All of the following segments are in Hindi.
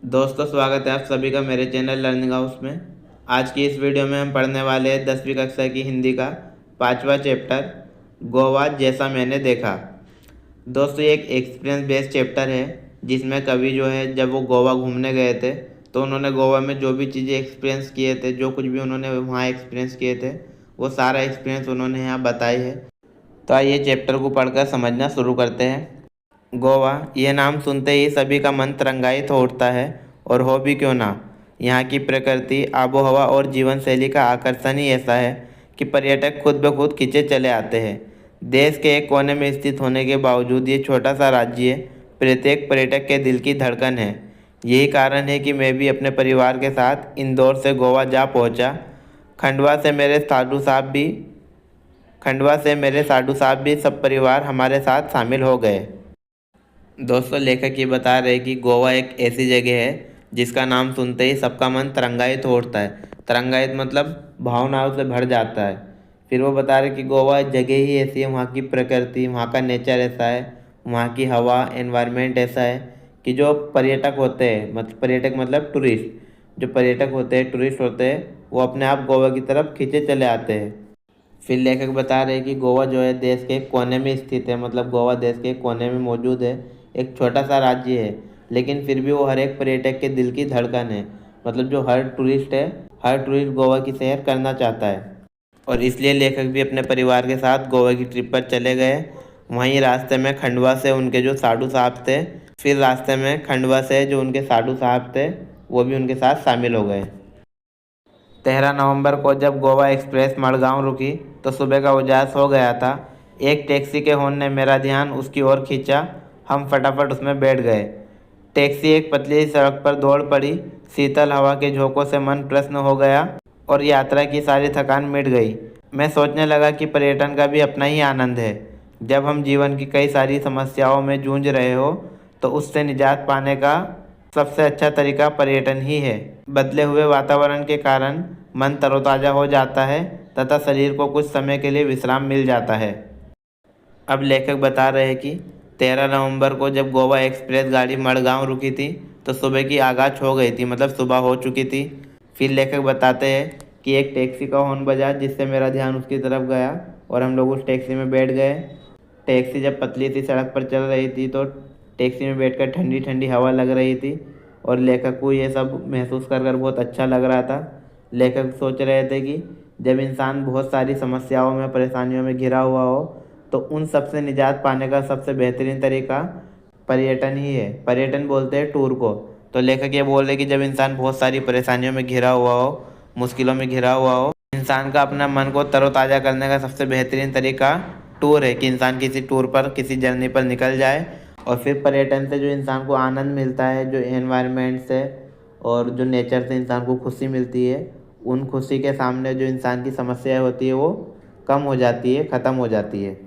दोस्तों, स्वागत है आप सभी का मेरे चैनल लर्निंग हाउस में। आज की इस वीडियो में हम पढ़ने वाले हैं 10वीं कक्षा की हिंदी का 5वां चैप्टर, गोवा जैसा मैंने देखा। दोस्तों, ये एक एक्सपीरियंस बेस्ड चैप्टर है जिसमें कवि जो है जब वो गोवा घूमने गए थे तो उन्होंने गोवा में जो भी चीज़ें एक्सपीरियंस किए थे, जो कुछ भी उन्होंने वहाँ एक्सपीरियंस किए थे, वो सारा एक्सपीरियंस उन्होंने यहाँ बताई है। तो आइए चैप्टर को पढ़कर समझना शुरू करते हैं। गोवा, यह नाम सुनते ही सभी का मन तरंगायित हो उठता है, और हो भी क्यों ना। यहाँ की प्रकृति, आबोहवा और जीवन शैली का आकर्षण ही ऐसा है कि पर्यटक खुद ब खुद खींचे चले आते हैं। देश के एक कोने में स्थित होने के बावजूद ये छोटा सा राज्य प्रत्येक पर्यटक के दिल की धड़कन है। यही कारण है कि मैं भी अपने परिवार के साथ इंदौर से गोवा जा पहुँचा। खंडवा से मेरे साधु साहब भी सब परिवार हमारे साथ शामिल हो गए। दोस्तों, लेखक ये बता रहे हैं कि गोवा एक ऐसी जगह है जिसका नाम सुनते ही सबका मन तरंगायित हो उठता है। तरंगायित मतलब भावनाओं से भर जाता है। फिर वो बता रहे कि गोवा जगह ही ऐसी है, वहाँ की प्रकृति, वहाँ का नेचर ऐसा है, वहाँ की हवा, एनवायरनमेंट ऐसा है कि जो पर्यटक होते हैं, पर्यटक मतलब टूरिस्ट, जो पर्यटक होते हैं, टूरिस्ट होते हैं, वो अपने आप गोवा की तरफ खींचे चले आते हैं। फिर लेखक बता रहे हैं कि गोवा जो है देश के कोने में स्थित है, मतलब गोवा देश के कोने में मौजूद है। एक छोटा सा राज्य है, लेकिन फिर भी वो हर एक पर्यटक के दिल की धड़कन है। मतलब जो हर टूरिस्ट गोवा की सैर करना चाहता है। और इसलिए लेखक भी अपने परिवार के साथ गोवा की ट्रिप पर चले गए। वहीं रास्ते में खंडवा से उनके जो साधु साहब थे, फिर रास्ते में खंडवा से जो उनके साधु साहब थे, वो भी उनके साथ शामिल हो गए। 13 नवंबर को जब गोवा एक्सप्रेस मड़गांव रुकी तो सुबह का उजास हो गया था। एक टैक्सी के हॉर्न ने मेरा ध्यान उसकी ओर खींचा। हम फटाफट उसमें बैठ गए। टैक्सी एक पतली सी सड़क पर दौड़ पड़ी। शीतल हवा के झोंकों से मन प्रसन्न हो गया और यात्रा की सारी थकान मिट गई। मैं सोचने लगा कि पर्यटन का भी अपना ही आनंद है। जब हम जीवन की कई सारी समस्याओं में जूझ रहे हो तो उससे निजात पाने का सबसे अच्छा तरीका पर्यटन ही है। बदले हुए वातावरण के कारण मन तरोताज़ा हो जाता है तथा शरीर को कुछ समय के लिए विश्राम मिल जाता है। अब लेखक बता रहे हैं कि 13 नवंबर को जब गोवा एक्सप्रेस गाड़ी मड़गांव रुकी थी तो सुबह की आगाज हो गई थी, मतलब सुबह हो चुकी थी। फिर लेखक बताते हैं कि एक टैक्सी का हॉर्न बजा जिससे मेरा ध्यान उसकी तरफ गया और हम लोग उस टैक्सी में बैठ गए। टैक्सी जब पतली सी सड़क पर चल रही थी तो टैक्सी में बैठकर ठंडी ठंडी हवा लग रही थी और लेखक को ये सब महसूस कर कर बहुत अच्छा लग रहा था। लेखक सोच रहे थे कि जब इंसान बहुत सारी समस्याओं में, परेशानियों में घिरा हुआ हो तो उन सब से निजात पाने का सबसे बेहतरीन तरीका पर्यटन ही है। पर्यटन बोलते हैं टूर को। तो लेखक ये बोल रहे कि जब इंसान बहुत सारी परेशानियों में घिरा हुआ हो, मुश्किलों में घिरा हुआ हो, इंसान का अपना मन को तरोताज़ा करने का सबसे बेहतरीन तरीका टूर है कि इंसान किसी टूर पर, किसी जर्नी पर निकल जाए। और फिर पर्यटन से जो इंसान को आनंद मिलता है, जो एनवायरनमेंट से और जो नेचर से इंसान को खुशी मिलती है, उन खुशी के सामने जो इंसान की समस्याएं होती है वो कम हो जाती है, ख़त्म हो जाती है।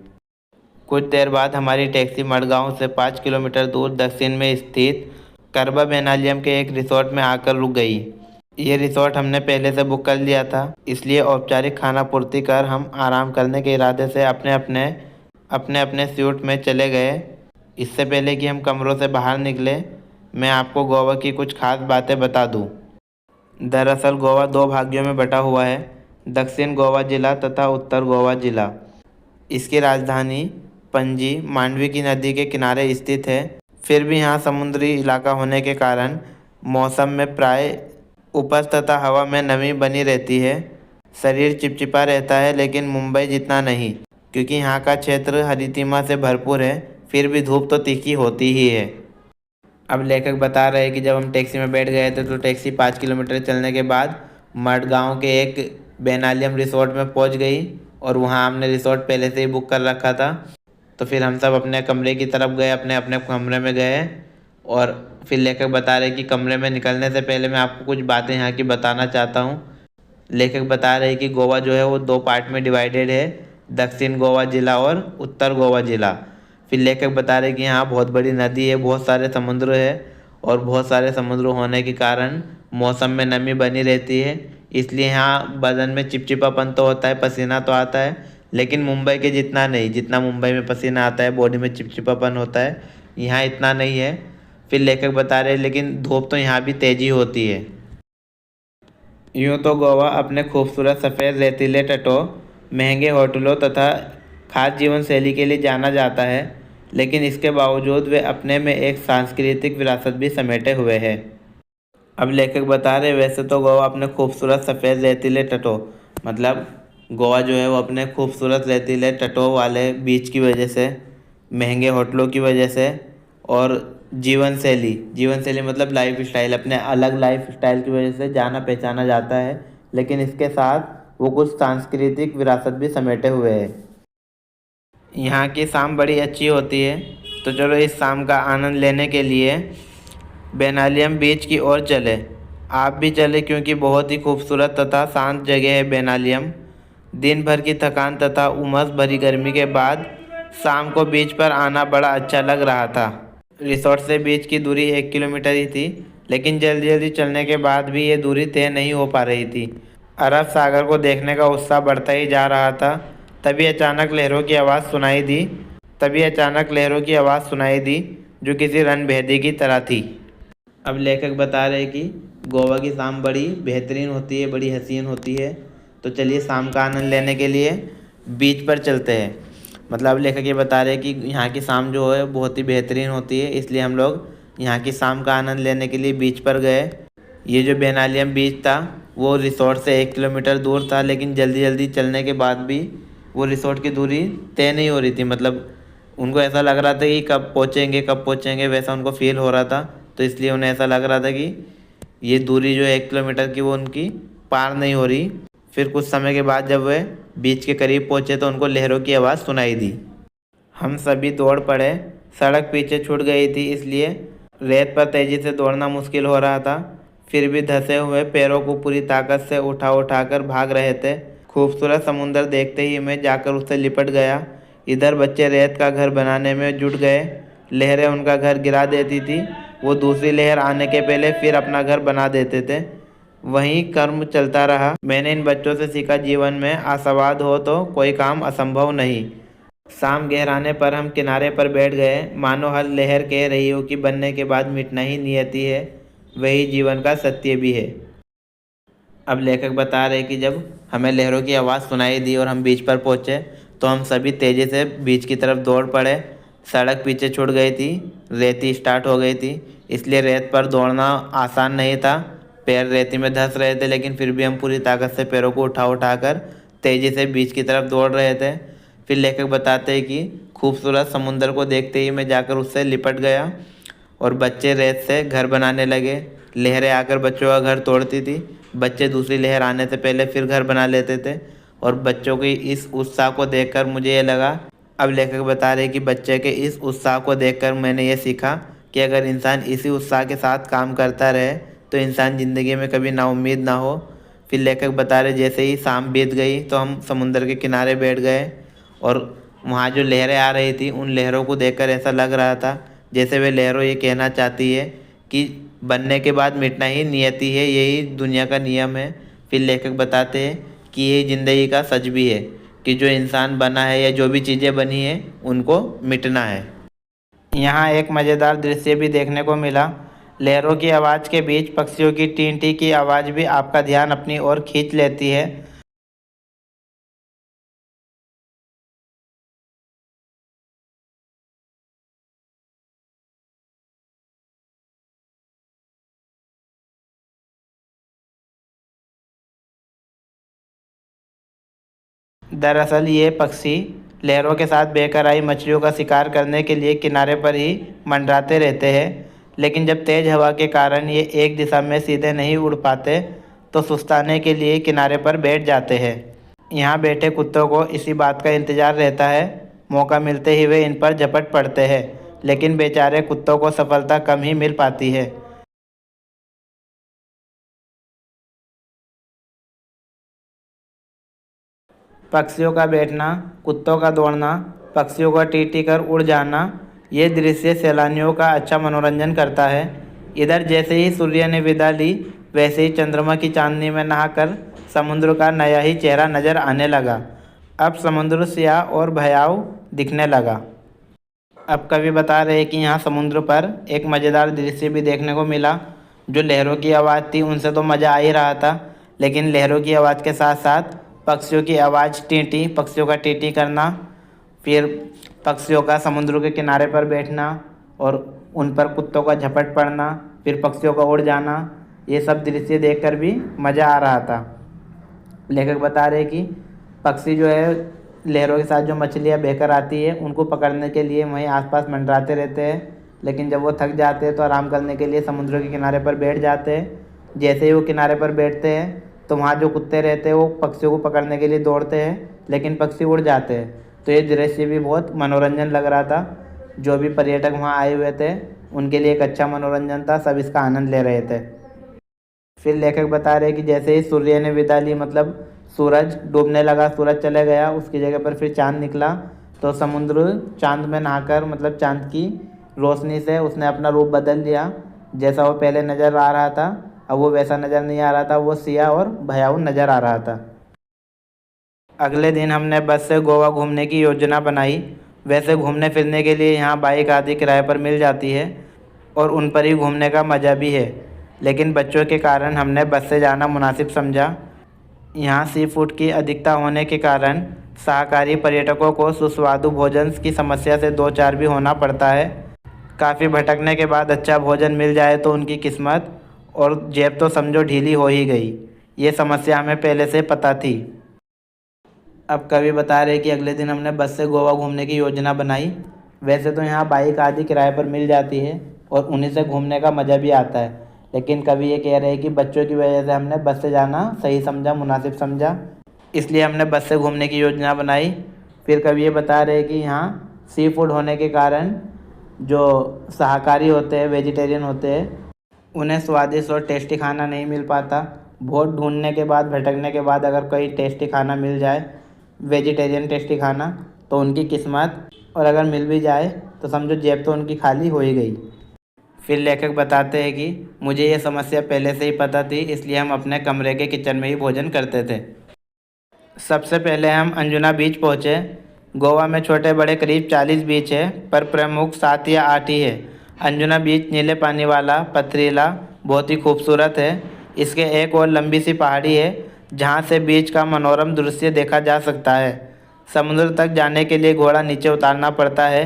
कुछ देर बाद हमारी टैक्सी मड़गांव से 5 किलोमीटर दूर दक्षिण में स्थित करबा बेनालियम के एक रिसोर्ट में आकर रुक गई। ये रिसोर्ट हमने पहले से बुक कर लिया था, इसलिए औपचारिक खाना पूर्ति कर हम आराम करने के इरादे से अपने अपने स्यूट में चले गए। इससे पहले कि हम कमरों से बाहर निकले, मैं आपको गोवा की कुछ खास बातें बता दूं। दरअसल गोवा दो भाग्यों में बटा हुआ है, दक्षिण गोवा जिला तथा उत्तर गोवा जिला। इसकी राजधानी पणजी मांडवी की नदी के किनारे स्थित है। फिर भी यहाँ समुद्री इलाका होने के कारण मौसम में प्राय उपज तथा हवा में नमी बनी रहती है। शरीर चिपचिपा रहता है, लेकिन मुंबई जितना नहीं, क्योंकि यहाँ का क्षेत्र हरितिमा से भरपूर है। फिर भी धूप तो तीखी होती ही है। अब लेखक बता रहे हैं कि जब हम टैक्सी में बैठ गए थे तो टैक्सी 5 किलोमीटर चलने के बाद मडगांव के एक बेनालियम रिसोर्ट में पहुंच गई और वहां हमने रिसोर्ट पहले से ही बुक कर रखा था। तो फिर हम सब अपने कमरे की तरफ गए, अपने अपने कमरे में गए। और फिर लेखक बता रहे कि कमरे में निकलने से पहले मैं आपको कुछ बातें यहाँ की बताना चाहता हूँ। लेखक बता रहे कि गोवा जो है वो दो पार्ट में डिवाइडेड है, दक्षिण गोवा जिला और उत्तर गोवा जिला। फिर लेखक बता रहे कि यहाँ बहुत बड़ी नदी है, बहुत सारे समुद्र है और बहुत सारे समुद्र होने के कारण मौसम में नमी बनी रहती है। इसलिए यहाँ बदन में चिपचिपापन तो होता है, पसीना तो आता है, लेकिन मुंबई के जितना नहीं। जितना मुंबई में पसीना आता है, बॉडी में चिपचिपापन होता है, यहाँ इतना नहीं है। फिर लेखक बता रहे लेकिन धूप तो यहाँ भी तेजी होती है। यूँ तो गोवा अपने खूबसूरत सफ़ेद रेतीले तटों, महंगे होटलों तथा खास जीवन शैली के लिए जाना जाता है, लेकिन इसके बावजूद वे अपने में एक सांस्कृतिक विरासत भी समेटे हुए हैं। अब लेखक बता रहे वैसे तो गोवा अपने खूबसूरत सफ़ेद रेतीले तटों, मतलब गोवा जो है वो अपने खूबसूरत रेतीले तटों वाले बीच की वजह से, महंगे होटलों की वजह से और जीवन शैली मतलब लाइफ स्टाइल, अपने अलग लाइफ स्टाइल की वजह से जाना पहचाना जाता है, लेकिन इसके साथ वो कुछ सांस्कृतिक विरासत भी समेटे हुए हैं। यहाँ की शाम बड़ी अच्छी होती है, तो चलो इस शाम का आनंद लेने के लिए बेनालियम बीच की ओर चले। आप भी चले क्योंकि बहुत ही खूबसूरत तथा शांत जगह है बेनालियम। दिन भर की थकान तथा उमस भरी गर्मी के बाद शाम को बीच पर आना बड़ा अच्छा लग रहा था। रिसोर्ट से बीच की दूरी 1 किलोमीटर ही थी, लेकिन जल्दी जल्दी चलने के बाद भी ये दूरी तय नहीं हो पा रही थी। अरब सागर को देखने का उत्साह बढ़ता ही जा रहा था। तभी अचानक लहरों की आवाज़ सुनाई दी जो किसी रणभेदी की तरह थी। अब लेखक बता रहे कि गोवा की शाम बड़ी बेहतरीन होती है, बड़ी हसीन होती है, तो चलिए शाम का आनंद लेने के लिए बीच पर चलते हैं। मतलब लेखक ये बता रहे हैं कि यहाँ की शाम जो है बहुत ही बेहतरीन होती है, इसलिए हम लोग यहाँ की शाम का आनंद लेने के लिए बीच पर गए। ये जो बेनालियम बीच था वो रिसोर्ट से 1 किलोमीटर दूर था, लेकिन जल्दी जल्दी चलने के बाद भी वो रिसोर्ट की दूरी तय नहीं हो रही थी। मतलब उनको ऐसा लग रहा था कि कब पहुँचेंगे वैसा उनको फील हो रहा था, तो इसलिए उन्हें ऐसा लग रहा था कि ये दूरी जो है 1 किलोमीटर की वो उनकी पार नहीं हो रही। फिर कुछ समय के बाद जब वे बीच के करीब पहुँचे तो उनको लहरों की आवाज़ सुनाई दी। हम सभी दौड़ पड़े। सड़क पीछे छूट गई थी, इसलिए रेत पर तेज़ी से दौड़ना मुश्किल हो रहा था। फिर भी धंसे हुए पैरों को पूरी ताकत से उठा कर भाग रहे थे। खूबसूरत समुंदर देखते ही मैं जाकर उससे लिपट गया। इधर बच्चे रेत का घर बनाने में जुट गए। लहरें उनका घर गिरा देती थी, वो दूसरी लहर आने के पहले फिर अपना घर बना देते थे। वहीं कर्म चलता रहा। मैंने इन बच्चों से सीखा, जीवन में आशावाद हो तो कोई काम असंभव नहीं। शाम गहराने पर हम किनारे पर बैठ गए, मानो हर लहर कह रही हो कि बनने के बाद मिटना ही नियति है, वही जीवन का सत्य भी है। अब लेखक बता रहे कि जब हमें लहरों की आवाज़ सुनाई दी और हम बीच पर पहुँचे तो हम सभी तेज़ी से बीच की तरफ दौड़ पड़े। सड़क पीछे छूट गई थी, रेती स्टार्ट हो गई थी, इसलिए रेत पर दौड़ना आसान नहीं था। पैर रेती में धंस रहे थे, लेकिन फिर भी हम पूरी ताकत से पैरों को उठा कर तेज़ी से बीच की तरफ दौड़ रहे थे। फिर लेखक बताते हैं कि खूबसूरत समुंदर को देखते ही मैं जाकर उससे लिपट गया और बच्चे रेत से घर बनाने लगे। लहरें आकर बच्चों का घर तोड़ती थी। बच्चे दूसरी लहर आने से पहले फिर घर बना लेते थे और बच्चों की इस उत्साह को देखकर मुझे ये लगा। अब लेखक बता रहे कि बच्चे के इस उत्साह को देखकर मैंने ये सीखा कि अगर इंसान इसी उत्साह के साथ काम करता रहे तो इंसान ज़िंदगी में कभी नाउम्मीद ना हो। फिर लेखक बता रहे जैसे ही शाम बीत गई तो हम समुंदर के किनारे बैठ गए और वहाँ जो लहरें आ रही थी उन लहरों को देखकर ऐसा लग रहा था जैसे वे लहरों ये कहना चाहती है कि बनने के बाद मिटना ही नियति है, यही दुनिया का नियम है। फिर लेखक बताते हैं कि यही ज़िंदगी का सच भी है कि जो इंसान बना है या जो भी चीज़ें बनी है उनको मिटना है। यहाँ एक मज़ेदार दृश्य भी देखने को मिला। लहरों की आवाज़ के बीच पक्षियों की टीं टीं की आवाज़ भी आपका ध्यान अपनी ओर खींच लेती है। दरअसल ये पक्षी लहरों के साथ बहकर आई मछलियों का शिकार करने के लिए किनारे पर ही मंडराते रहते हैं, लेकिन जब तेज़ हवा के कारण ये एक दिशा में सीधे नहीं उड़ पाते तो सुस्ताने के लिए किनारे पर बैठ जाते हैं। यहाँ बैठे कुत्तों को इसी बात का इंतज़ार रहता है, मौका मिलते ही वे इन पर झपट पड़ते हैं, लेकिन बेचारे कुत्तों को सफलता कम ही मिल पाती है। पक्षियों का बैठना, कुत्तों का दौड़ना, पक्षियों का टी कर उड़ जाना, ये दृश्य सैलानियों का अच्छा मनोरंजन करता है। इधर जैसे ही सूर्य ने विदा ली वैसे ही चंद्रमा की चांदनी में नहाकर समुद्र का नया ही चेहरा नज़र आने लगा। अब समुद्र स्याह और भयाव दिखने लगा। अब कवि बता रहे हैं कि यहाँ समुद्र पर एक मज़ेदार दृश्य भी देखने को मिला। जो लहरों की आवाज़ थी उनसे तो मज़ा आ ही रहा था, लेकिन लहरों की आवाज़ के साथ साथ पक्षियों की आवाज़, टींटी, पक्षियों का टींटी करना, फिर पक्षियों का समुद्र के किनारे पर बैठना और उन पर कुत्तों का झपट पड़ना, फिर पक्षियों का उड़ जाना, ये सब दृश्य देखकर भी मज़ा आ रहा था। लेखक बता रहे कि पक्षी जो है लहरों के साथ जो मछलियाँ बहकर आती है उनको पकड़ने के लिए वहीं आसपास मंडराते रहते हैं, लेकिन जब वो थक जाते हैं तो आराम करने के लिए समुद्र के किनारे पर बैठ जाते हैं। जैसे ही वो किनारे पर बैठते हैं तो वहाँ जो कुत्ते रहते हैं वो पक्षियों को पकड़ने के लिए दौड़ते हैं, लेकिन पक्षी उड़ जाते हैं। तो ये दृश्य भी बहुत मनोरंजन लग रहा था। जो भी पर्यटक वहाँ आए हुए थे उनके लिए एक अच्छा मनोरंजन था, सब इसका आनंद ले रहे थे। फिर लेखक बता रहे कि जैसे ही सूर्य ने विदा ली, मतलब सूरज डूबने लगा, सूरज चले गया, उसकी जगह पर फिर चांद निकला, तो समुद्र चांद में नहाकर, मतलब चांद की रोशनी से उसने अपना रूप बदल लिया। जैसा वो पहले नज़र आ रहा था अब वो वैसा नज़र नहीं आ रहा था, वो सियाह और भयावह नज़र आ रहा था। अगले दिन हमने बस से गोवा घूमने की योजना बनाई। वैसे घूमने फिरने के लिए यहाँ बाइक आदि किराए पर मिल जाती है और उन पर ही घूमने का मज़ा भी है, लेकिन बच्चों के कारण हमने बस से जाना मुनासिब समझा। यहाँ सी फूड की अधिकता होने के कारण शाकाहारी पर्यटकों को सुस्वादु भोजन की समस्या से दो चार भी होना पड़ता है। काफ़ी भटकने के बाद अच्छा भोजन मिल जाए तो उनकी किस्मत, और जेब तो समझो ढीली हो ही गई। ये समस्या हमें पहले से पता थी। अब कवि बता रहे कि अगले दिन हमने बस से गोवा घूमने की योजना बनाई। वैसे तो यहाँ बाइक आदि किराए पर मिल जाती है और उन्हीं से घूमने का मज़ा भी आता है, लेकिन कवि ये कह रहे हैं कि बच्चों की वजह से हमने बस से जाना सही समझा, मुनासिब समझा, इसलिए हमने बस से घूमने की योजना बनाई। फिर कवि ये बता रहे हैं कि यहाँ सी फूड होने के कारण जो शाकाहारी होते हैं, वेजिटेरियन होते हैं, उन्हें स्वादिष्ट और टेस्टी खाना नहीं मिल पाता। बहुत ढूंढने के बाद, भटकने के बाद अगर कोई टेस्टी खाना मिल जाए, वेजिटेरियन टेस्टी खाना, तो उनकी किस्मत, और अगर मिल भी जाए तो समझो जेब तो उनकी खाली हो ही गई। फिर लेखक बताते हैं कि मुझे ये समस्या पहले से ही पता थी, इसलिए हम अपने कमरे के किचन में ही भोजन करते थे। सबसे पहले हम अंजुना बीच पहुँचे। गोवा में छोटे बड़े करीब 40 बीच है, पर प्रमुख 7 या 8 ही है। अंजुना बीच नीले पानी वाला, पथरीला, बहुत ही खूबसूरत है। इसके एक और लंबी सी पहाड़ी है जहाँ से बीच का मनोरम दृश्य देखा जा सकता है। समुद्र तक जाने के लिए घोड़ा नीचे उतारना पड़ता है।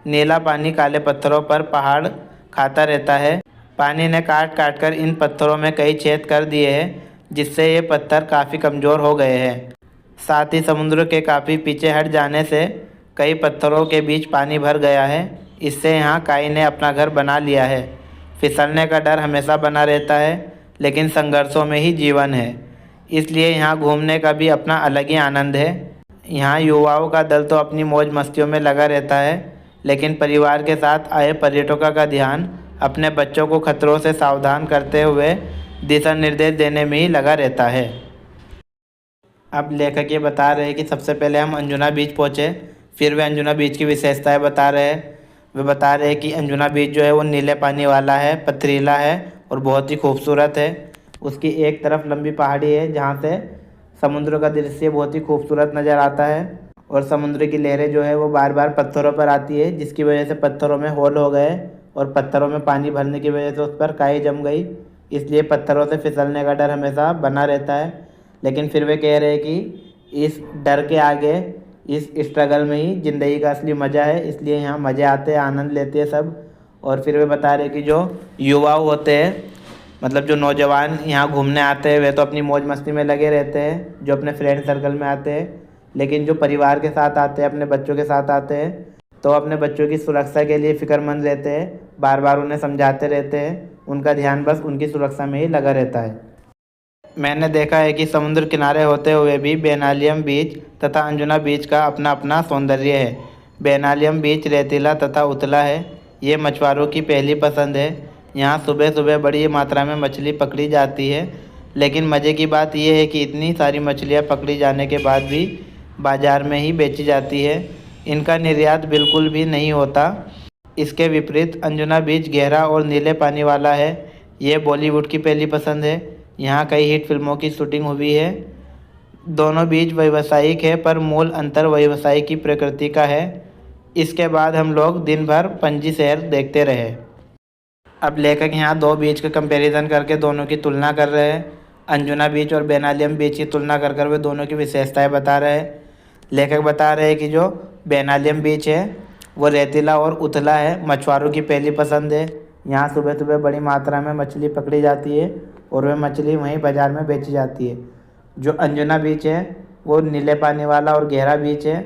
नीला पानी काले पत्थरों पर पहाड़ खाता रहता है। पानी ने काट काट कर इन पत्थरों में कई छेद कर दिए हैं, जिससे ये पत्थर काफ़ी कमज़ोर हो गए हैं। साथ ही समुद्र के काफ़ी पीछे हट जाने से कई पत्थरों के बीच पानी भर गया है। इससे यहाँ काई ने अपना घर बना लिया है। फिसलने का डर हमेशा बना रहता है, लेकिन संघर्षों में ही जीवन है, इसलिए यहाँ घूमने का भी अपना अलग ही आनंद है। यहाँ युवाओं का दल तो अपनी मौज मस्तियों में लगा रहता है, लेकिन परिवार के साथ आए पर्यटकों का ध्यान अपने बच्चों को खतरों से सावधान करते हुए दिशा निर्देश देने में ही लगा रहता है। अब लेखक ये बता रहे हैं कि सबसे पहले हम अंजुना बीच पहुँचे। फिर वे अंजुना बीच की विशेषताएं बता रहे हैं। वे बता रहे हैं कि अंजुना बीच जो है वो नीले पानी वाला है, पथरीला है और बहुत ही खूबसूरत है। उसकी एक तरफ लंबी पहाड़ी है जहाँ से समुद्र का दृश्य बहुत ही खूबसूरत नज़र आता है, और समुद्र की लहरें जो है वो बार बार पत्थरों पर आती है, जिसकी वजह से पत्थरों में होल हो गए और पत्थरों में पानी भरने की वजह से उस पर काई जम गई, इसलिए पत्थरों से फिसलने का डर हमेशा बना रहता है। लेकिन फिर वे कह रहे हैं कि इस डर के आगे, इस स्ट्रगल में ही ज़िंदगी का असली मज़ा है, इसलिए यहाँ मज़े आते हैं, आनंद लेते हैं सब। और फिर वे बता रहे हैं कि जो युवा होते हैं, मतलब जो नौजवान यहाँ घूमने आते हैं, वे तो अपनी मौज मस्ती में लगे रहते हैं, जो अपने फ्रेंड सर्कल में आते हैं, लेकिन जो परिवार के साथ आते हैं, अपने बच्चों के साथ आते हैं, तो अपने बच्चों की सुरक्षा के लिए फ़िक्रमंद रहते हैं, बार बार उन्हें समझाते रहते हैं, उनका ध्यान बस उनकी सुरक्षा में ही लगा रहता है। मैंने देखा है कि समुद्र किनारे होते हुए भी बेनालियम बीच तथा अंजुना बीच का अपना अपना सौंदर्य है। बेनालियम बीच रेतीला तथा उथला है। ये मछुआरों की पहली पसंद है। यहाँ सुबह सुबह बड़ी मात्रा में मछली पकड़ी जाती है, लेकिन मज़े की बात यह है कि इतनी सारी मछलियाँ पकड़ी जाने के बाद भी बाज़ार में ही बेची जाती है। इनका निर्यात बिल्कुल भी नहीं होता। इसके विपरीत अंजुना बीच गहरा और नीले पानी वाला है। ये बॉलीवुड की पहली पसंद है। यहाँ कई हिट फिल्मों की शूटिंग हुई है। दोनों बीच व्यावसायिक है, पर मूल अंतर व्यवसाय की प्रकृति का है। इसके बाद हम लोग दिन भर पणजी शहर देखते रहे। अब लेखक यहाँ दो बीच का कंपैरिजन करके दोनों की तुलना कर रहे हैं। अंजुना बीच और बेनालियम बीच की तुलना कर कर वे दोनों की विशेषताएं बता रहे हैं। लेखक बता रहे हैं कि जो बेनालियम बीच है वो रेतीला और उथला है, मछुआरों की पहली पसंद है। यहाँ सुबह सुबह बड़ी मात्रा में मछली पकड़ी जाती है और वह मछली वहीं बाज़ार में बेची जाती है। जो अंजुना बीच है वो नीले पानी वाला और गहरा बीच है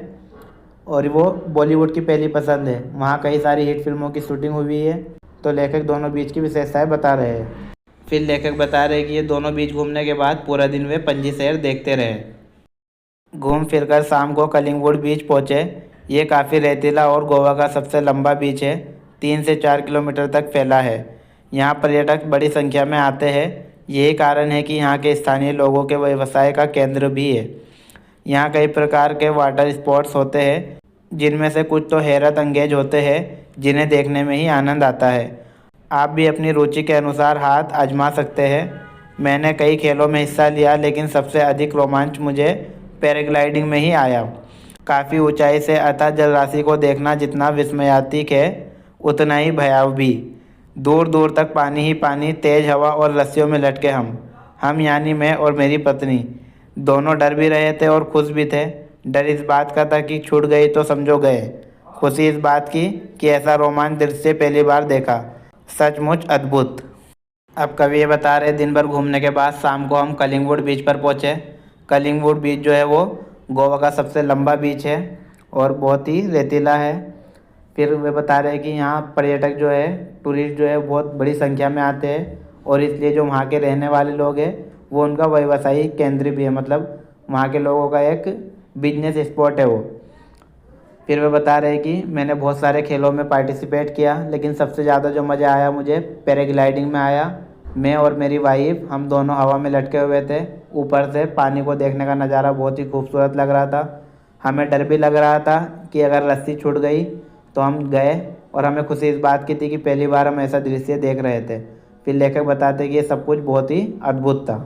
और वो बॉलीवुड की पहली पसंद है। वहाँ कई सारी हिट फिल्मों की शूटिंग हुई है। तो लेखक दोनों बीच की विशेषताएं बता रहे हैं। फिर लेखक बता रहे हैं कि ये दोनों बीच घूमने के बाद पूरा दिन वे पणजी शहर देखते रहे। घूम फिरकर शाम को कलिंगवुड बीच पहुँचे। ये काफ़ी रेतीला और गोवा का सबसे लंबा बीच है, 3 से 4 किलोमीटर तक फैला है। यहाँ पर्यटक बड़ी संख्या में आते हैं। यही कारण है कि यहाँ के स्थानीय लोगों के व्यवसाय का केंद्र भी है। यहाँ कई प्रकार के वाटर स्पोर्ट्स होते हैं, जिनमें से कुछ तो हैरत अंगेज होते हैं, जिन्हें देखने में ही आनंद आता है। आप भी अपनी रुचि के अनुसार हाथ आजमा सकते हैं। मैंने कई खेलों में हिस्सा लिया, लेकिन सबसे अधिक रोमांच मुझे पैराग्लाइडिंग में ही आया। काफ़ी ऊंचाई से अथाह जलराशि को देखना जितना विस्मयात्मक है, उतना ही भयावह भी। दूर दूर तक पानी ही पानी, तेज़ हवा और रस्सियों में लटके हम यानी मैं और मेरी पत्नी दोनों डर भी रहे थे और खुश भी थे। डर इस बात का था कि छूट गई तो समझो गए। खुशी इस बात की कि ऐसा रोमांच दृश्य पहली बार देखा। सचमुच अद्भुत। अब कवि ये बता रहे, दिन भर घूमने के बाद शाम को हम कलिंगवुड बीच पर पहुँचे। कलिंगवुड बीच जो है वो गोवा का सबसे लंबा बीच है और बहुत ही रेतीला है। फिर वे बता रहे हैं कि यहाँ पर्यटक जो है, टूरिस्ट जो है बहुत बड़ी संख्या में आते हैं और इसलिए जो वहाँ के रहने वाले लोग हैं वो उनका व्यवसायिक केंद्र भी है, मतलब वहाँ के लोगों का एक बिजनेस स्पॉट है वो। फिर वे बता रहे हैं कि मैंने बहुत सारे खेलों में पार्टिसिपेट किया, लेकिन सबसे ज़्यादा जो मज़ा आया मुझे पैराग्लाइडिंग में आया। मैं और मेरी वाइफ हम दोनों हवा में लटके हुए थे। ऊपर से पानी को देखने का नज़ारा बहुत ही खूबसूरत लग रहा था। हमें डर भी लग रहा था कि अगर रस्सी छूट गई तो हम गए, और हमें खुशी इस बात की थी कि पहली बार हम ऐसा दृश्य देख रहे थे। फिर लेखक बताते कि ये सब कुछ बहुत ही अद्भुत था।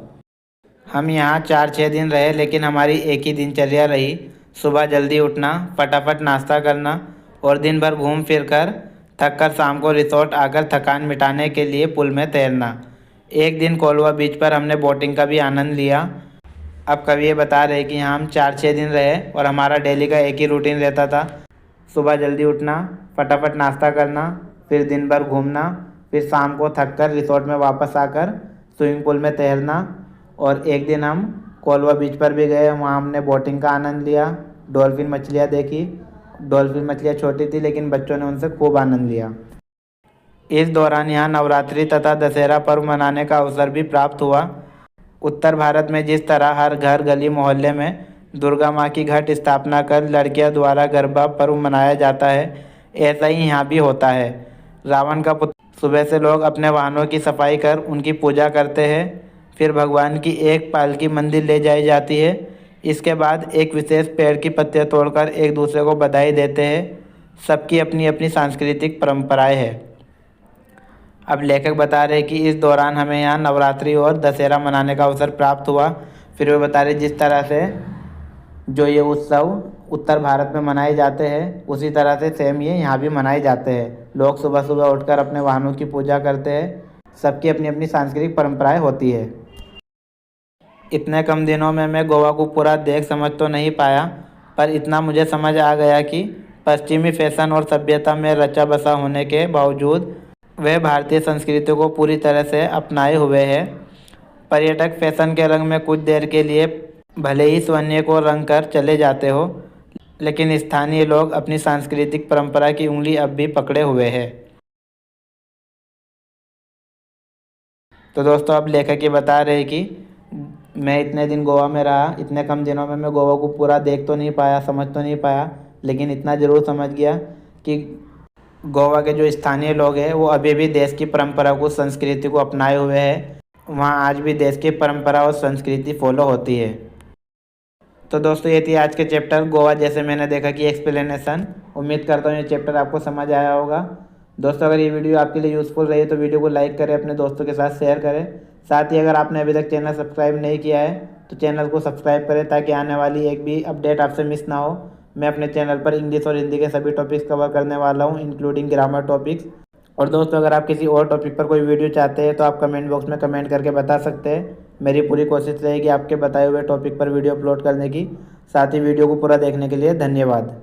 हम यहाँ 4-6 दिन रहे, लेकिन हमारी एक ही दिनचर्या रही। सुबह जल्दी उठना, फटाफट नाश्ता करना और दिन भर घूम फिर कर थक कर शाम को रिसोर्ट आकर थकान मिटाने के लिए पुल में तैरना। एक दिन कोलवा बीच पर हमने बोटिंग का भी आनंद लिया। अब कवि ये बता रहे कि यहाँ हम 4-6 दिन रहे और हमारा डेली का एक ही रूटीन रहता था। सुबह जल्दी उठना, फटाफट नाश्ता करना, फिर दिन भर घूमना, फिर शाम को थक कर रिसोर्ट में वापस आकर स्विमिंग पूल में तैरना। और एक दिन हम कोलवा बीच पर भी गए, वहाँ हमने बोटिंग का आनंद लिया, डॉल्फिन मछलियाँ देखी। डॉल्फिन मछलियाँ छोटी थी, लेकिन बच्चों ने उनसे खूब आनंद लिया। इस दौरान यहाँ नवरात्रि तथा दशहरा पर्व मनाने का अवसर भी प्राप्त हुआ। उत्तर भारत में जिस तरह हर घर गली मोहल्ले में दुर्गा माँ की घट स्थापना कर लड़कियों द्वारा गरबा पर्व मनाया जाता है, ऐसा ही यहाँ भी होता है। रावण का पुत्र। सुबह से लोग अपने वाहनों की सफाई कर उनकी पूजा करते हैं। फिर भगवान की एक पालकी मंदिर ले जाई जाती है। इसके बाद एक विशेष पेड़ की पत्तियाँ तोड़कर एक दूसरे को बधाई देते हैं। सबकी अपनी अपनी सांस्कृतिक परंपराएं हैं। अब लेखक बता रहे कि इस दौरान हमें यहाँ नवरात्रि और दशहरा मनाने का अवसर प्राप्त हुआ। फिर वे बता रहे जिस तरह से जो ये उत्सव उत्तर भारत में मनाए जाते हैं, उसी तरह से सेम ये यहाँ भी मनाए जाते हैं। लोग सुबह सुबह उठकर अपने वाहनों की पूजा करते हैं। सबकी अपनी अपनी सांस्कृतिक परंपराएं होती है। इतने कम दिनों में मैं गोवा को पूरा देख समझ तो नहीं पाया, पर इतना मुझे समझ आ गया कि पश्चिमी फैशन और सभ्यता में रचा बसा होने के बावजूद वह भारतीय संस्कृति को पूरी तरह से अपनाए हुए है। पर्यटक फैशन के रंग में कुछ देर के लिए भले ही स्वर्ण को रंग कर चले जाते हो, लेकिन स्थानीय लोग अपनी सांस्कृतिक परंपरा की उंगली अब भी पकड़े हुए हैं। तो दोस्तों, अब लेखक ये बता रहे कि मैं इतने दिन गोवा में रहा, इतने कम दिनों में मैं गोवा को पूरा देख तो नहीं पाया, समझ तो नहीं पाया, लेकिन इतना ज़रूर समझ गया कि गोवा के जो स्थानीय लोग हैं वो अभी भी देश की परंपरा को, संस्कृति को अपनाए हुए हैं। वहाँ आज भी देश की परंपरा और संस्कृति फॉलो होती है। तो दोस्तों, ये थी आज के चैप्टर गोवा जैसे मैंने देखा कि एक्सप्लेनेशन। उम्मीद करता हूँ ये चैप्टर आपको समझ आया होगा। दोस्तों, अगर ये वीडियो आपके लिए यूज़फुल रही तो वीडियो को लाइक करें, अपने दोस्तों के साथ शेयर करें। साथ ही अगर आपने अभी तक चैनल सब्सक्राइब नहीं किया है तो चैनल को सब्सक्राइब करें, ताकि आने वाली एक भी अपडेट आपसे मिस ना हो। मैं अपने चैनल पर इंग्लिश और हिंदी के सभी टॉपिक्स कवर करने वाला हूँ, इंक्लूडिंग ग्रामर टॉपिक्स। और दोस्तों, अगर आप किसी और टॉपिक पर कोई वीडियो चाहते हैं तो आप कमेंट बॉक्स में कमेंट करके बता सकते हैं। मेरी पूरी कोशिश रहेगी आपके बताए हुए टॉपिक पर वीडियो अपलोड करने की। साथ ही वीडियो को पूरा देखने के लिए धन्यवाद।